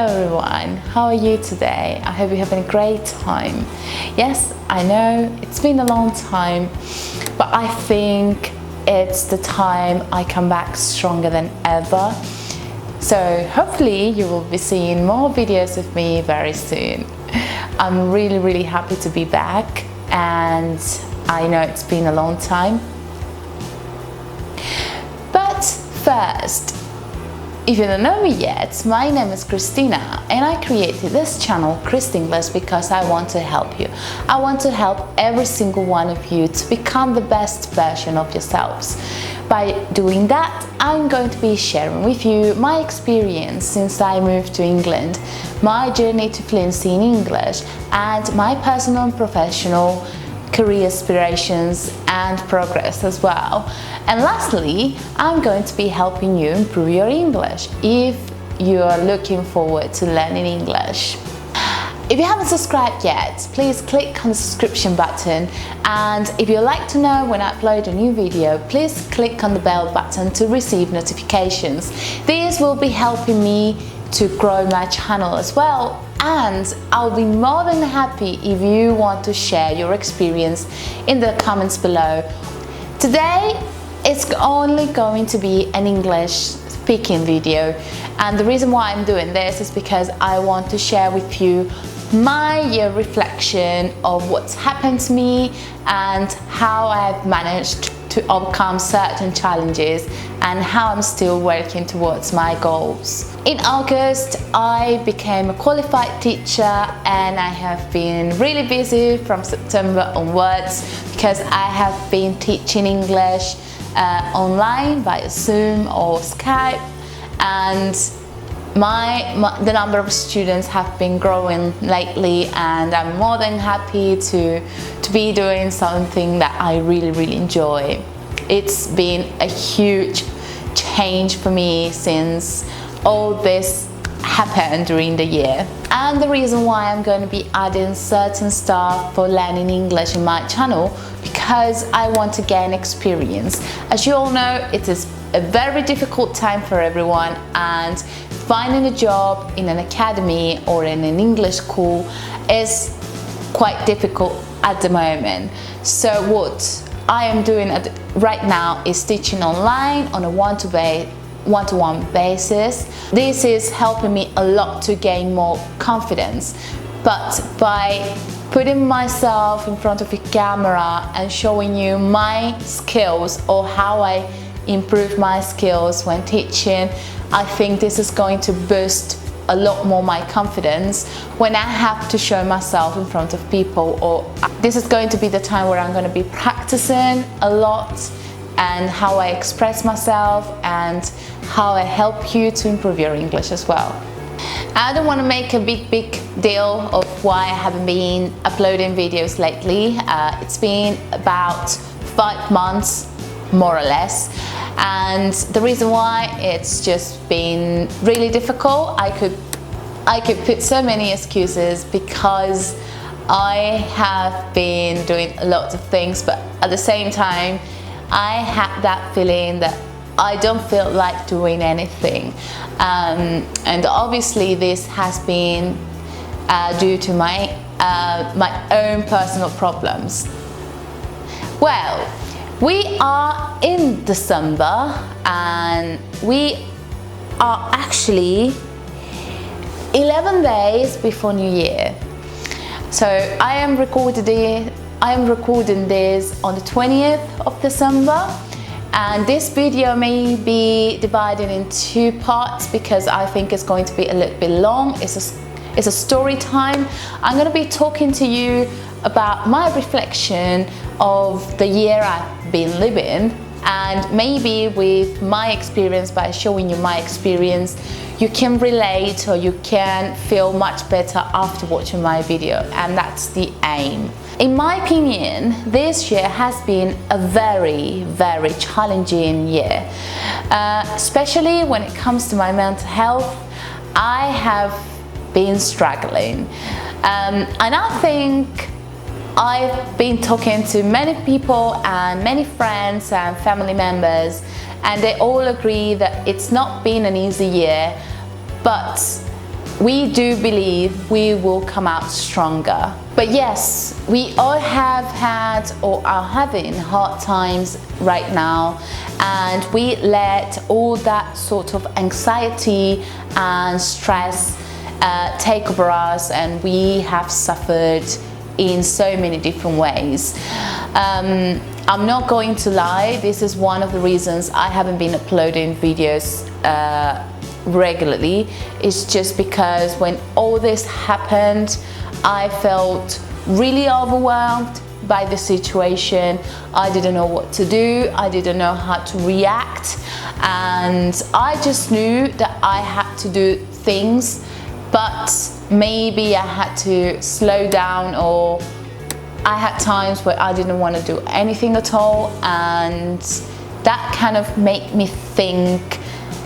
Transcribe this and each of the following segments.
Hello everyone, how are you today? I hope you're having a great time. Yes, I know it's been a long time, but I think it's the time I come back stronger than ever. So hopefully you will be seeing more videos of me very soon. I'm really happy to be back, and I know it's been a long time. But first, if you don't know me yet, my name is Christina and I created this channel, Christenglish, because I want to help you. I want to help every single one of you to become the best version of yourselves. By doing that, I'm going to be sharing with you my experience since I moved to England, my journey to fluency in English, and my personal and professional career aspirations and progress as well. And lastly, I'm going to be helping you improve your English if you are looking forward to learning English. If you haven't subscribed yet, please click on the subscription button, and if you'd like to know when I upload a new video, please click on the bell button to receive notifications. These will be helping me to grow my channel as well, and I'll be more than happy if you want to share your experience in the comments below. Today it's only going to be an English speaking video, and the reason why I'm doing this is because I want to share with you my year reflection of what's happened to me and how I've managed to overcome certain challenges and how I'm still working towards my goals. In August, I became a qualified teacher, and I have been really busy from September onwards because I have been teaching English online via Zoom or Skype, and the number of students have been growing lately, and I'm more than happy to be doing something that I really enjoy. It's been a huge change for me since all this happened during the year. And the reason why I'm going to be adding certain stuff for learning English in my channel, because I want to gain experience. As you all know, it is a very difficult time for everyone, and finding a job in an academy or in an English school is quite difficult at the moment. So what I am doing right now is teaching online on a one-to-one basis. This is helping me a lot to gain more confidence, but by putting myself in front of a camera and showing you my skills or how I improve my skills when teaching, I think this is going to boost a lot more my confidence when I have to show myself in front of people, or this is going to be the time where I'm going to be practicing a lot and how I express myself and how I help you to improve your English as well. I don't want to make a big deal of why I haven't been uploading videos lately. It's been about 5 months more or less, and the reason why, it's just been really difficult. I could put so many excuses because I have been doing a lot of things, but at the same time I had that feeling that I don't feel like doing anything, and obviously this has been due to my own personal problems. Well, we are in December and we are actually 11 days before New Year. So I am recording this on the 20th of December, and this video may be divided in 2 parts because I think it's going to be a little bit long. It's a story time. I'm going to be talking to you about my reflection of the year I've been living, and maybe with my experience, by showing you my experience, you can relate or you can feel much better after watching my video, and that's the aim. In my opinion, this year has been a very challenging year, especially when it comes to my mental health. I have been struggling, and I think I've been talking to many people and many friends and family members, and they all agree that it's not been an easy year, but we do believe we will come out stronger. But yes, we all have had or are having hard times right now, and we let all that sort of anxiety and stress take over us, and we have suffered in so many different ways. I'm not going to lie, this is one of the reasons I haven't been uploading videos regularly. It's just because when all this happened, I felt really overwhelmed by the situation. I didn't know what to do, I didn't know how to react, and I just knew that I had to do things, but maybe I had to slow down, or I had times where I didn't want to do anything at all, and that kind of made me think,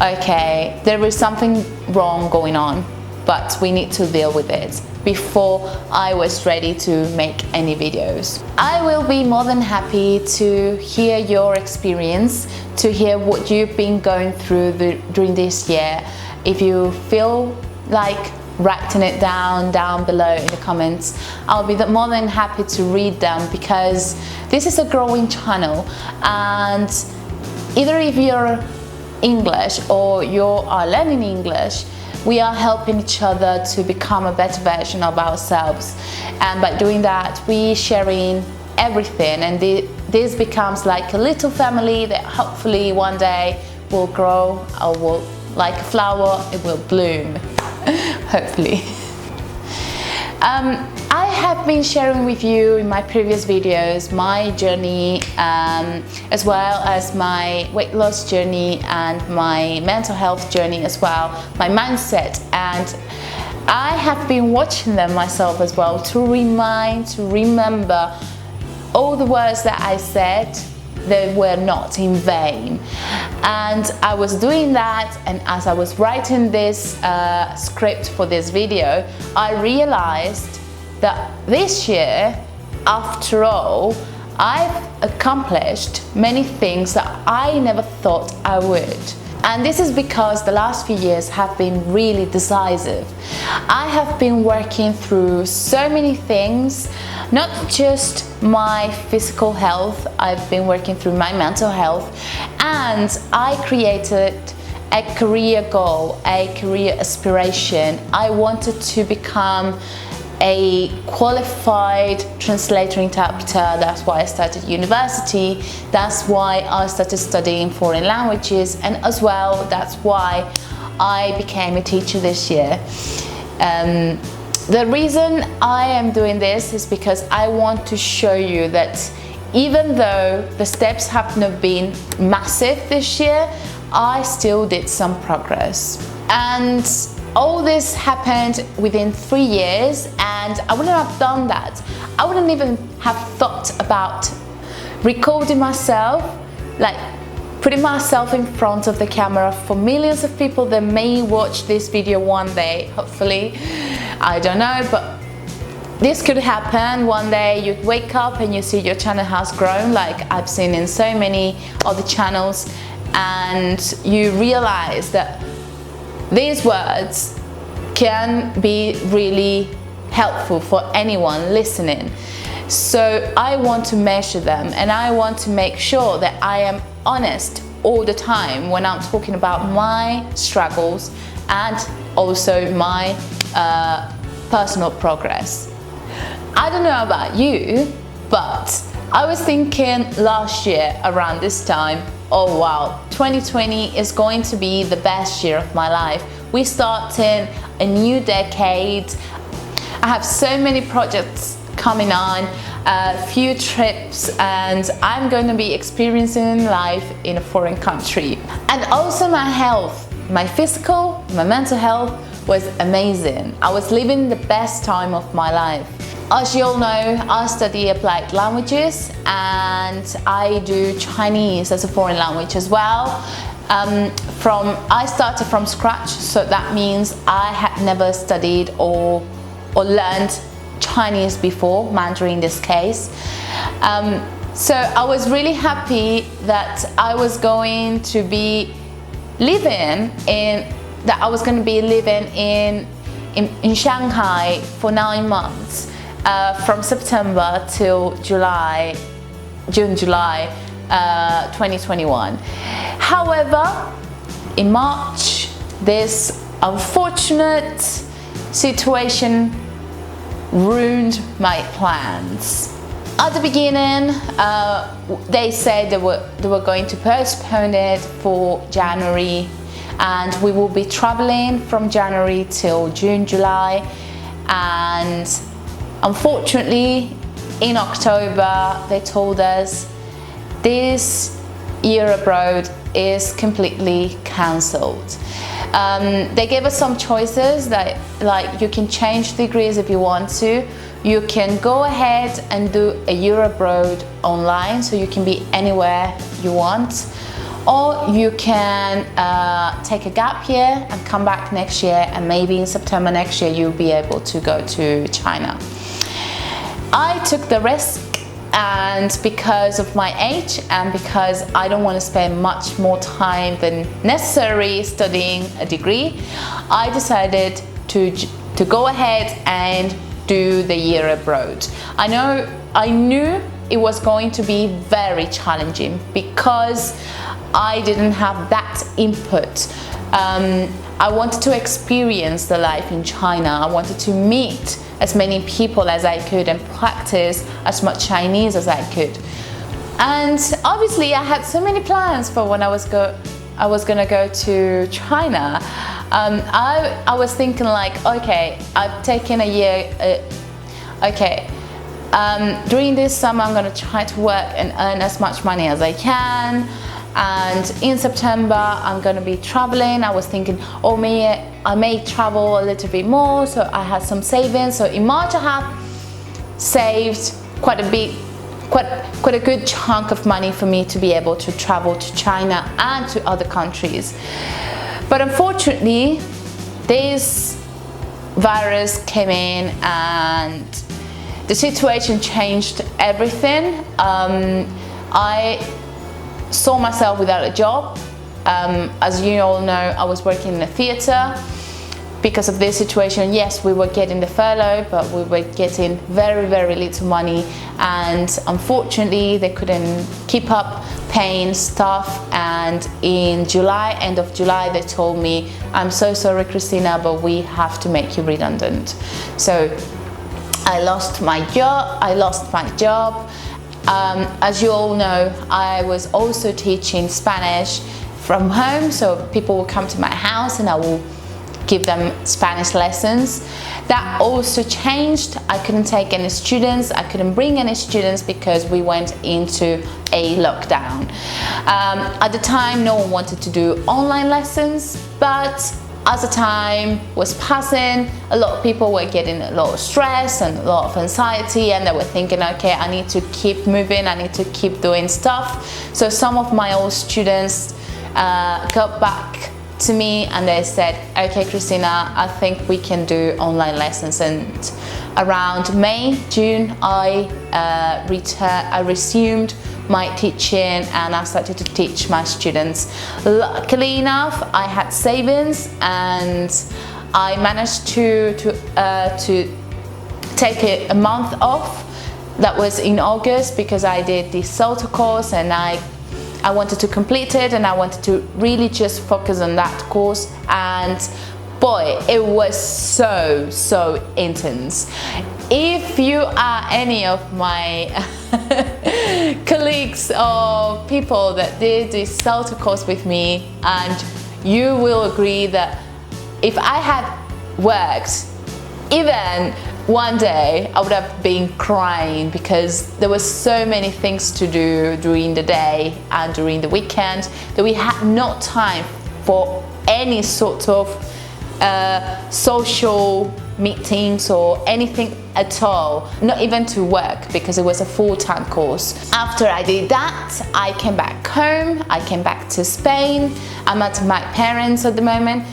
okay, there is something wrong going on, but we need to deal with it before I was ready to make any videos. I will be more than happy to hear your experience, to hear what you've been going through during this year. If you feel like writing it down below in the comments, I'll be more than happy to read them, because this is a growing channel, and either if you're English or you are learning English, we are helping each other to become a better version of ourselves, and by doing that we sharing everything, and this becomes like a little family that hopefully one day will grow, or will, like a flower, it will bloom. Hopefully. I have been sharing with you in my previous videos my journey, as well as my weight loss journey and my mental health journey as well, my mindset, and I have been watching them myself as well to remember all the words that I said. They were not in vain, and I was doing that, and as I was writing this script for this video, I realized that this year, after all, I've accomplished many things that I never thought I would. And this is because the last few years have been really decisive. I have been working through so many things, not just my physical health, I've been working through my mental health, and I created a career goal, a career aspiration. I wanted to become a qualified translator-interpreter. That's why I started university, that's why I started studying foreign languages, and as well that's why I became a teacher this year. The reason I am doing this is because I want to show you that even though the steps have not been massive this year, I still did some progress. And all this happened within 3 years, and I wouldn't have done that. I wouldn't even have thought about recording myself, like putting myself in front of the camera for millions of people that may watch this video one day, hopefully. I don't know, but this could happen one day. You wake up and you see your channel has grown, like I've seen in so many other channels, and you realize that these words can be really helpful for anyone listening. So I want to measure them, and I want to make sure that I am honest all the time when I'm talking about my struggles and also my personal progress. I don't know about you, but I was thinking last year around this time, oh wow, 2020 is going to be the best year of my life. We started a new decade. I have so many projects coming on, a few trips, and I'm going to be experiencing life in a foreign country. And also my health, my physical, my mental health was amazing. I was living the best time of my life. As you all know, I study applied languages, and I do Chinese as a foreign language as well. I started from scratch, so that means I had never studied or learned Chinese before, Mandarin in this case. So I was really happy that I was going to be living in in Shanghai for 9 months, from September till June, July 2021. However, in March, this unfortunate situation ruined my plans. At the beginning, they said they were going to postpone it for January, and we will be traveling from January till June, July. And unfortunately, in October, they told us this year abroad is completely cancelled. They gave us some choices that, like, you can change degrees if you want to. You can go ahead and do a year abroad online, so you can be anywhere you want, or you can take a gap year and come back next year, and maybe in September next year you'll be able to go to China. I took the risk, and because of my age and because I don't want to spend much more time than necessary studying a degree, I decided to go ahead and do the year abroad. I knew it was going to be very challenging because I didn't have that input. I wanted to experience the life in China. I wanted to meet as many people as I could and practice as much Chinese as I could. And obviously I had so many plans for when I was gonna go to China. I was thinking, like, okay, I've taken a year, during this summer I'm gonna try to work and earn as much money as I can, and in September I'm gonna be traveling. I was thinking, oh, I may travel a little bit more, so I had some savings. So in March I have saved quite a good chunk of money for me to be able to travel to China and to other countries. But unfortunately, this virus came in and the situation changed everything. I saw myself without a job. As you all know, I was working in a theatre. Because of this situation, yes, we were getting the furlough, but we were getting very, very little money, and unfortunately they couldn't keep up paying staff. And in July, end of July, they told me, I'm so sorry, Christina, but we have to make you redundant. So I lost my job. As you all know, I was also teaching Spanish from home, so people will come to my house and I will give them Spanish lessons. That also changed. I couldn't take any students, I couldn't bring any students because we went into a lockdown. At the time, no one wanted to do online lessons, but as the time was passing, a lot of people were getting a lot of stress and a lot of anxiety, and they were thinking, okay, I need to keep moving, I need to keep doing stuff. So some of my old students got back to me and they said, okay, Christina, I think we can do online lessons. And around May, June, I resumed my teaching and I started to teach my students. Luckily enough, I had savings and I managed to take a month off. That was in August because I did the CELTA course and I wanted to complete it and I wanted to really just focus on that course. And boy, it was so intense. If you are any of my colleagues or people that did the CELTA course with me, and you will agree that if I had worked even one day, I would have been crying because there were so many things to do during the day and during the weekend that we had no time for any sort of social meetings or anything at all, not even to work, because it was a full-time course. After I did that, I came back home, I came back to Spain. I'm at my parents at the moment,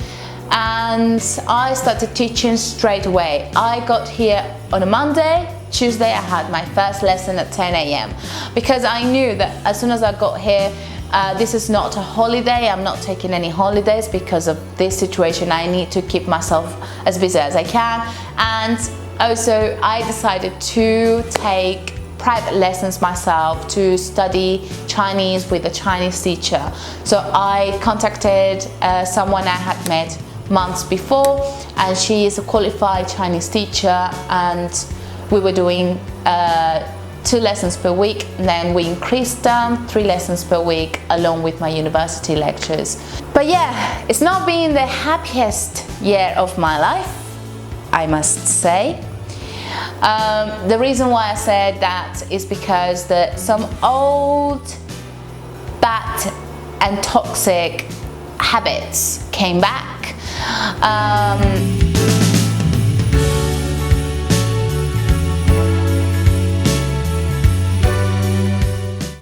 and I started teaching straight away. I got here on a Monday. Tuesday I had my first lesson at 10 a.m. because I knew that as soon as I got here, This is not a holiday. I'm not taking any holidays because of this situation. I need to keep myself as busy as I can. And also I decided to take private lessons myself to study Chinese with a Chinese teacher. So I contacted someone I had met months before, and she is a qualified Chinese teacher, and we were doing 2 lessons per week, and then we increased them 3 lessons per week along with my university lectures. But yeah, it's not been the happiest year of my life, I must say. The reason why I said that is because some old bad and toxic habits came back.